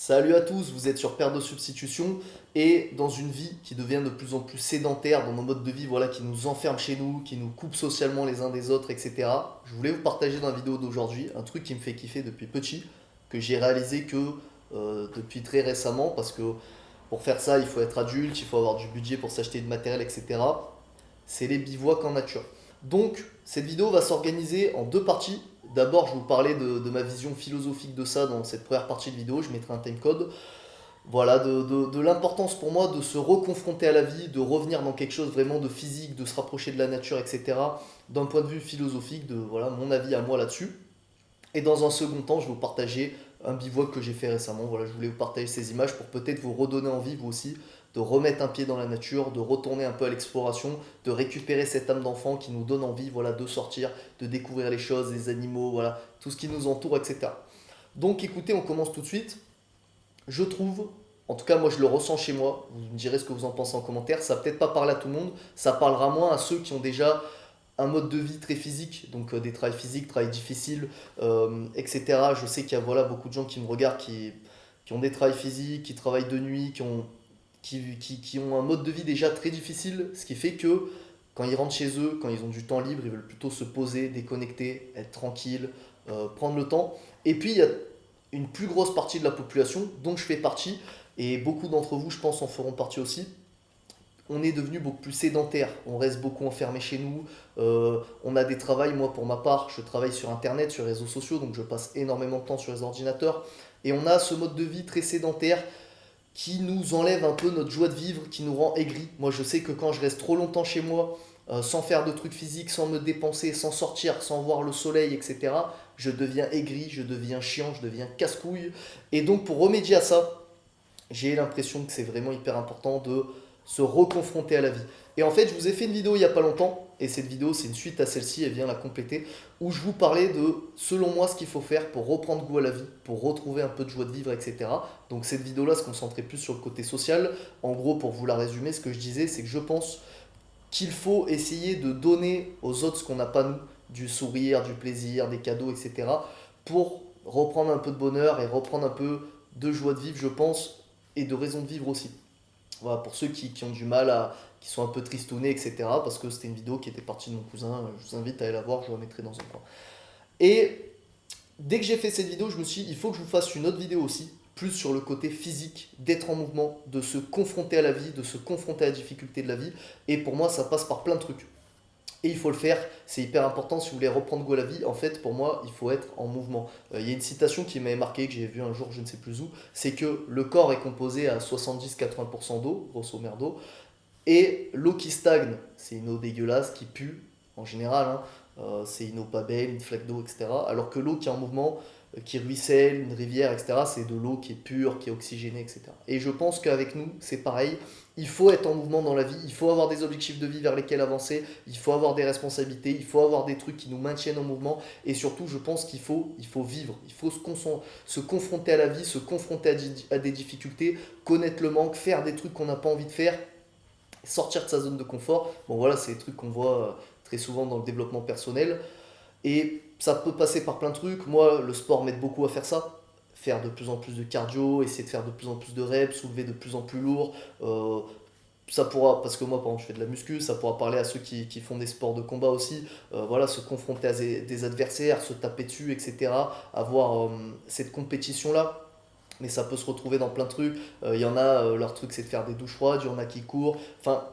Salut à tous, vous êtes sur Perte de Substitution et dans une vie qui devient de plus en plus sédentaire, dans nos modes de vie voilà, qui nous enferment chez nous, qui nous coupent socialement les uns des autres, etc. Je voulais vous partager dans la vidéo d'aujourd'hui un truc qui me fait kiffer depuis petit, que j'ai réalisé que depuis très récemment, parce que pour faire ça, il faut être adulte, il faut avoir du budget pour s'acheter du matériel, etc. C'est les bivouacs en nature. Donc, cette vidéo va s'organiser en deux parties. D'abord, je vais vous parler de ma vision philosophique de ça dans cette première partie de vidéo. Je mettrai un timecode. Voilà, de l'importance pour moi de se reconfronter à la vie, de revenir dans quelque chose vraiment de physique, de se rapprocher de la nature, etc. D'un point de vue philosophique, de voilà, mon avis à moi là-dessus. Et dans un second temps, je vais vous partager un bivouac que j'ai fait récemment. Voilà, je voulais vous partager ces images pour peut-être vous redonner envie, vous aussi, de remettre un pied dans la nature, de retourner un peu à l'exploration, de récupérer cette âme d'enfant qui nous donne envie voilà, de sortir, de découvrir les choses, les animaux, voilà, tout ce qui nous entoure, etc. Donc écoutez, on commence tout de suite. Je trouve, en tout cas moi je le ressens chez moi, vous me direz ce que vous en pensez en commentaire, ça va peut-être pas parler à tout le monde, ça parlera moins à ceux qui ont déjà un mode de vie très physique, donc des travails physiques, travails difficiles, etc. Je sais qu'il y a voilà, beaucoup de gens qui me regardent qui ont des travails physiques, qui travaillent de nuit, qui ont un mode de vie déjà très difficile, ce qui fait que quand ils rentrent chez eux, quand ils ont du temps libre, ils veulent plutôt se poser, déconnecter, être tranquille, prendre le temps. Et puis il y a une plus grosse partie de la population, dont je fais partie, et beaucoup d'entre vous, je pense, en feront partie aussi, on est devenu beaucoup plus sédentaire, on reste beaucoup enfermé chez nous, on a des travails, moi pour ma part, je travaille sur internet, sur les réseaux sociaux, donc je passe énormément de temps sur les ordinateurs, et on a ce mode de vie très sédentaire qui nous enlève un peu notre joie de vivre, qui nous rend aigris. Moi je sais que quand je reste trop longtemps chez moi, sans faire de trucs physiques, sans me dépenser, sans sortir, sans voir le soleil, etc., je deviens aigri, je deviens chiant, je deviens casse-couille. Et donc pour remédier à ça, j'ai l'impression que c'est vraiment hyper important de se reconfronter à la vie. Et en fait, je vous ai fait une vidéo il n'y a pas longtemps, et cette vidéo, c'est une suite à celle-ci, elle vient la compléter, où je vous parlais de, selon moi, ce qu'il faut faire pour reprendre goût à la vie, pour retrouver un peu de joie de vivre, etc. Donc cette vidéo-là se concentrait plus sur le côté social. En gros, pour vous la résumer, ce que je disais, c'est que je pense qu'il faut essayer de donner aux autres ce qu'on n'a pas nous, du sourire, du plaisir, des cadeaux, etc. pour reprendre un peu de bonheur et reprendre un peu de joie de vivre, je pense, et de raison de vivre aussi. Voilà, pour ceux qui ont du mal à, qui sont un peu tristounés, etc. Parce que c'était une vidéo qui était partie de mon cousin. Je vous invite à aller la voir, je vous la mettrai dans un coin. Et dès que j'ai fait cette vidéo, je me suis dit, il faut que je vous fasse une autre vidéo aussi, plus sur le côté physique, d'être en mouvement, de se confronter à la vie, de se confronter à la difficulté de la vie. Et pour moi, ça passe par plein de trucs. Et il faut le faire, c'est hyper important si vous voulez reprendre goût à la vie. En fait, pour moi, il faut être en mouvement. Il y a une citation qui m'avait marqué, que j'ai vue un jour, je ne sais plus où, c'est que le corps est composé à 70-80% d'eau, grosso merdo, et l'eau qui stagne, c'est une eau dégueulasse qui pue, en général, hein. C'est une eau pas belle, une flaque d'eau, etc. Alors que l'eau qui est en mouvement, qui ruisselle, une rivière, etc., c'est de l'eau qui est pure, qui est oxygénée, etc. Et je pense qu'avec nous, c'est pareil. Il faut être en mouvement dans la vie, il faut avoir des objectifs de vie vers lesquels avancer, il faut avoir des responsabilités, il faut avoir des trucs qui nous maintiennent en mouvement. Et surtout, je pense qu'il faut vivre, il faut se confronter à la vie, se confronter à des difficultés, connaître le manque, faire des trucs qu'on n'a pas envie de faire, sortir de sa zone de confort. Bon voilà, c'est des trucs qu'on voit très souvent dans le développement personnel. Et ça peut passer par plein de trucs. Moi, le sport m'aide beaucoup à faire ça. Faire de plus en plus de cardio, essayer de faire de plus en plus de reps, soulever de plus en plus lourd. Ça pourra, parce que moi par exemple je fais de la muscu, ça pourra parler à ceux qui font des sports de combat aussi. Voilà, se confronter à des adversaires, se taper dessus, etc. Avoir cette compétition-là. Mais ça peut se retrouver dans plein de trucs. Il y en a, leur truc c'est de faire des douches froides, il y en a qui courent. Enfin,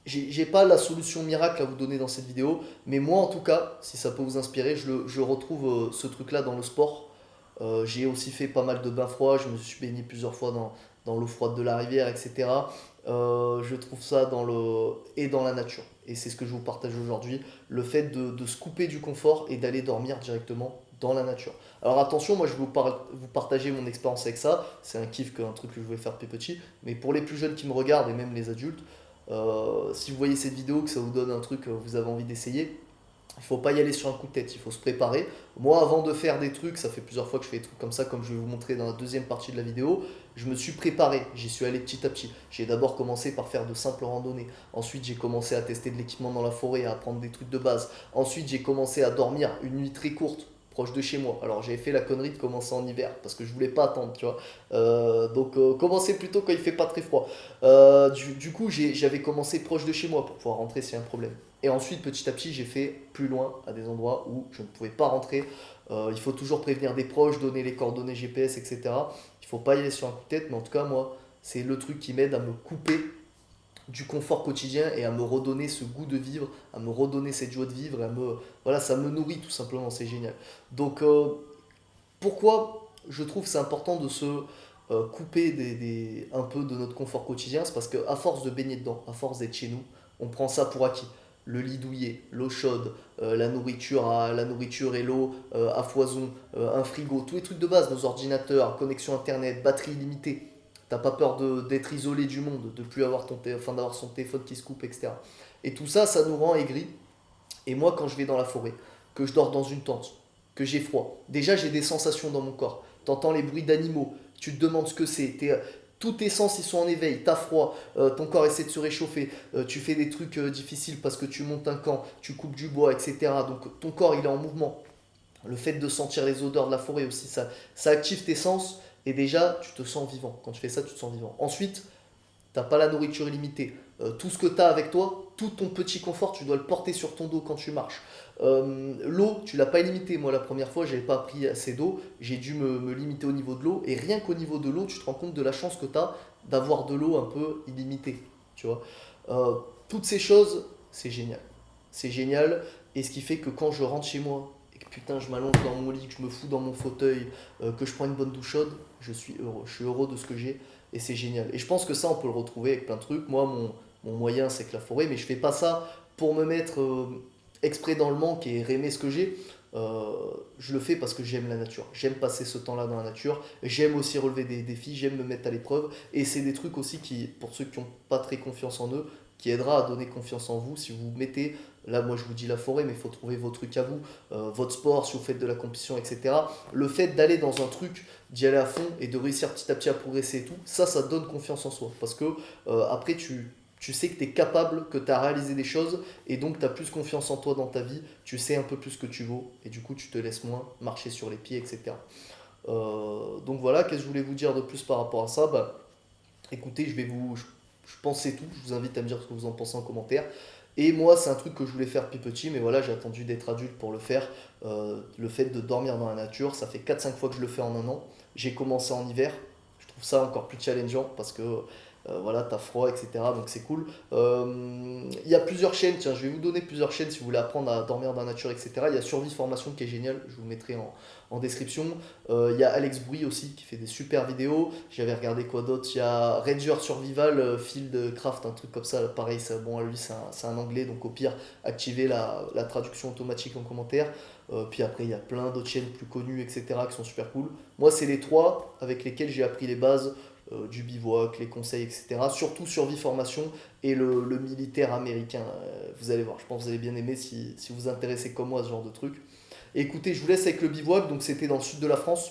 j'ai pas la solution miracle à vous donner dans cette vidéo, mais moi en tout cas, si ça peut vous inspirer, je retrouve ce truc-là dans le sport. J'ai aussi fait pas mal de bains froids, je me suis baigné plusieurs fois dans l'eau froide de la rivière, etc. Je trouve ça dans la nature. Et c'est ce que je vous partage aujourd'hui, le fait de se couper du confort et d'aller dormir directement dans la nature. Alors attention, moi je vais vous partager mon expérience avec ça, c'est un kiff, un truc que je voulais faire depuis petit, mais pour les plus jeunes qui me regardent et même les adultes, si vous voyez cette vidéo, que ça vous donne un truc que vous avez envie d'essayer, il faut pas y aller sur un coup de tête, il faut se préparer. Moi, avant de faire des trucs, ça fait plusieurs fois que je fais des trucs comme ça, comme je vais vous montrer dans la deuxième partie de la vidéo, je me suis préparé, j'y suis allé petit à petit. J'ai d'abord commencé par faire de simples randonnées. Ensuite, j'ai commencé à tester de l'équipement dans la forêt, à apprendre des trucs de base. Ensuite, j'ai commencé à dormir une nuit très courte, proche de chez moi. Alors j'avais fait la connerie de commencer en hiver parce que je voulais pas attendre, tu vois. Donc commencer plutôt quand il fait pas très froid. Du coup, j'avais commencé proche de chez moi pour pouvoir rentrer s'il y a un problème. Et ensuite, petit à petit, j'ai fait plus loin à des endroits où je ne pouvais pas rentrer. Il faut toujours prévenir des proches, donner les coordonnées GPS, etc. Il faut pas y aller sur un coup de tête, mais en tout cas, moi, c'est le truc qui m'aide à me couper du confort quotidien et à me redonner ce goût de vivre, à me redonner cette joie de vivre, voilà, ça me nourrit tout simplement, c'est génial. Donc, pourquoi je trouve que c'est important de se couper un peu de notre confort quotidien? C'est parce qu'à force de baigner dedans, à force d'être chez nous, on prend ça pour acquis. Le lit douillet, l'eau chaude, la nourriture et l'eau à foison, un frigo, tous les trucs de base, nos ordinateurs, connexion internet, batterie illimitée. T'as pas peur d'être isolé du monde, de plus avoir enfin, d'avoir son téléphone qui se coupe, etc. Et tout ça, ça nous rend aigris. Et moi, quand je vais dans la forêt, que je dors dans une tente, que j'ai froid, déjà j'ai des sensations dans mon corps. T'entends les bruits d'animaux, tu te demandes ce que c'est. Tous tes sens ils sont en éveil, t'as froid, ton corps essaie de se réchauffer, tu fais des trucs difficiles parce que tu montes un camp, tu coupes du bois, etc. Donc ton corps il est en mouvement. Le fait de sentir les odeurs de la forêt aussi, ça active tes sens et déjà tu te sens vivant. Quand tu fais ça, tu te sens vivant. Ensuite, t'as pas la nourriture illimitée. Tout ce que tu as avec toi, tout ton petit confort, tu dois le porter sur ton dos quand tu marches. L'eau, tu l'as pas illimitée. Moi, la première fois, j'avais pas pris assez d'eau. J'ai dû me limiter au niveau de l'eau. Et rien qu'au niveau de l'eau, tu te rends compte de la chance que tu as d'avoir de l'eau un peu illimitée. Tu vois. Toutes ces choses, c'est génial. C'est génial. Et ce qui fait que quand je rentre chez moi et que putain, je m'allonge dans mon lit, que je me fous dans mon fauteuil, que je prends une bonne douche chaude, je suis heureux. Je suis heureux de ce que j'ai et c'est génial. Et je pense que ça, on peut le retrouver avec plein de trucs. Moi, mon moyen, c'est que la forêt, mais je fais pas ça pour me mettre exprès dans le manque et aimer ce que j'ai. Je le fais parce que j'aime la nature. J'aime passer ce temps-là dans la nature. J'aime aussi relever des défis. J'aime me mettre à l'épreuve. Et c'est des trucs aussi qui, pour ceux qui n'ont pas très confiance en eux, qui aidera à donner confiance en vous si vous mettez, là moi je vous dis la forêt, mais il faut trouver vos trucs à vous, votre sport, si vous faites de la compétition, etc. Le fait d'aller dans un truc, d'y aller à fond et de réussir petit à petit à progresser et tout, ça donne confiance en soi. Parce que après tu sais que tu es capable, que tu as réalisé des choses et donc tu as plus confiance en toi dans ta vie, tu sais un peu plus ce que tu vaux et du coup tu te laisses moins marcher sur les pieds, etc. Donc voilà, qu'est-ce que je voulais vous dire de plus par rapport à ça? Bah, écoutez, je pense que c'est tout. Je vous invite à me dire ce que vous en pensez en commentaire. Et moi, c'est un truc que je voulais faire depuis petit, mais voilà, j'ai attendu d'être adulte pour le faire. Le fait de dormir dans la nature, ça fait 4 5 fois que je le fais en un an. J'ai commencé en hiver. Je trouve ça encore plus challengeant parce que voilà, t'as froid, etc. Donc c'est cool. Il y a plusieurs chaînes, tiens, je vais vous donner plusieurs chaînes si vous voulez apprendre à dormir dans la nature, etc. Il y a Survie Formation qui est génial, je vous le mettrai en description. Il y a Alex Brouy aussi qui fait des super vidéos. J'avais regardé quoi d'autre. Il y a Ranger Survival, Field Craft, un truc comme ça. Pareil, bon, lui c'est un anglais, donc au pire, activez la traduction automatique en commentaire. Puis après, il y a plein d'autres chaînes plus connues, etc., qui sont super cool. Moi, c'est les trois avec lesquels j'ai appris les bases du bivouac, les conseils, etc. Surtout Survie Formation et le militaire américain. Vous allez voir, je pense que vous allez bien aimer si vous vous intéressez comme moi à ce genre de truc. Et écoutez, je vous laisse avec le bivouac. Donc, c'était dans le sud de la France.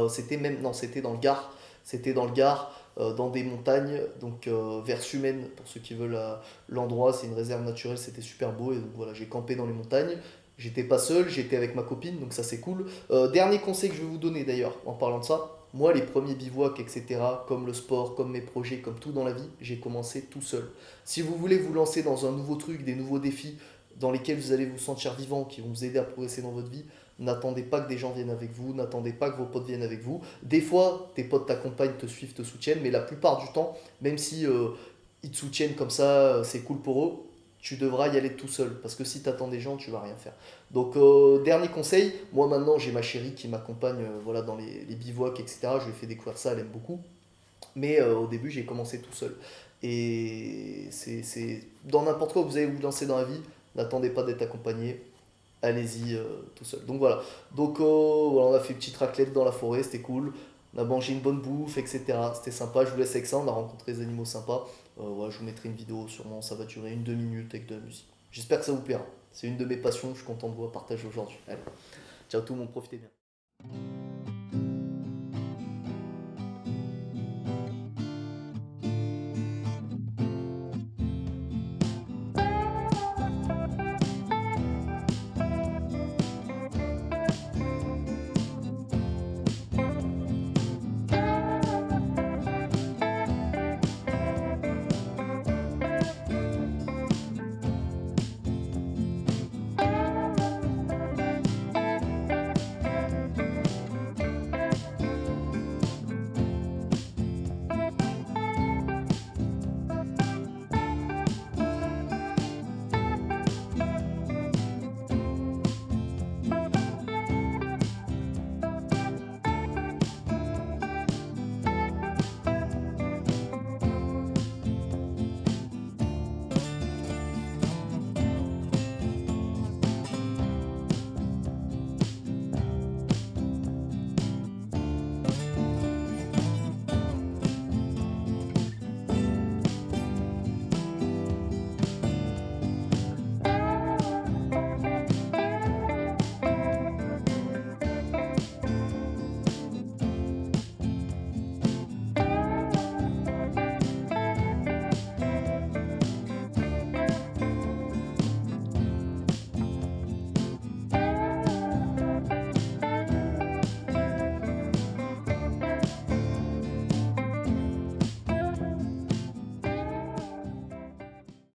C'était même, non, c'était dans le Gard. C'était dans le Gard, dans des montagnes, donc vers Sumène, pour ceux qui veulent l'endroit. C'est une réserve naturelle, c'était super beau. Et donc voilà, j'ai campé dans les montagnes. J'étais pas seul, j'étais avec ma copine, donc ça c'est cool. Dernier conseil que je vais vous donner d'ailleurs, en parlant de ça, moi les premiers bivouacs, etc., comme le sport, comme mes projets, comme tout dans la vie, j'ai commencé tout seul. Si vous voulez vous lancer dans un nouveau truc, des nouveaux défis dans lesquels vous allez vous sentir vivant, qui vont vous aider à progresser dans votre vie, n'attendez pas que des gens viennent avec vous, n'attendez pas que vos potes viennent avec vous. Des fois, tes potes t'accompagnent, te suivent, te soutiennent, mais la plupart du temps, même si ils te soutiennent comme ça, c'est cool pour eux, tu devras y aller tout seul. Parce que si tu attends des gens, tu vas rien faire. Donc, dernier conseil, moi maintenant j'ai ma chérie qui m'accompagne voilà, dans les bivouacs, etc. Je lui ai fait découvrir ça, elle aime beaucoup. Mais au début, j'ai commencé tout seul. Et dans n'importe quoi où vous allez vous lancer dans la vie, n'attendez pas d'être accompagné, allez-y tout seul. Donc voilà. Donc voilà, on a fait une petite raclette dans la forêt, c'était cool. On a mangé une bonne bouffe, etc. C'était sympa. Je vous laisse avec ça. On a rencontré des animaux sympas. Voilà, je vous mettrai une vidéo sûrement. Ça va durer 1 2 minutes avec de la musique. J'espère que ça vous plaira. C'est une de mes passions. Je suis content de vous partager aujourd'hui. Allez, ciao tout le monde, profitez bien.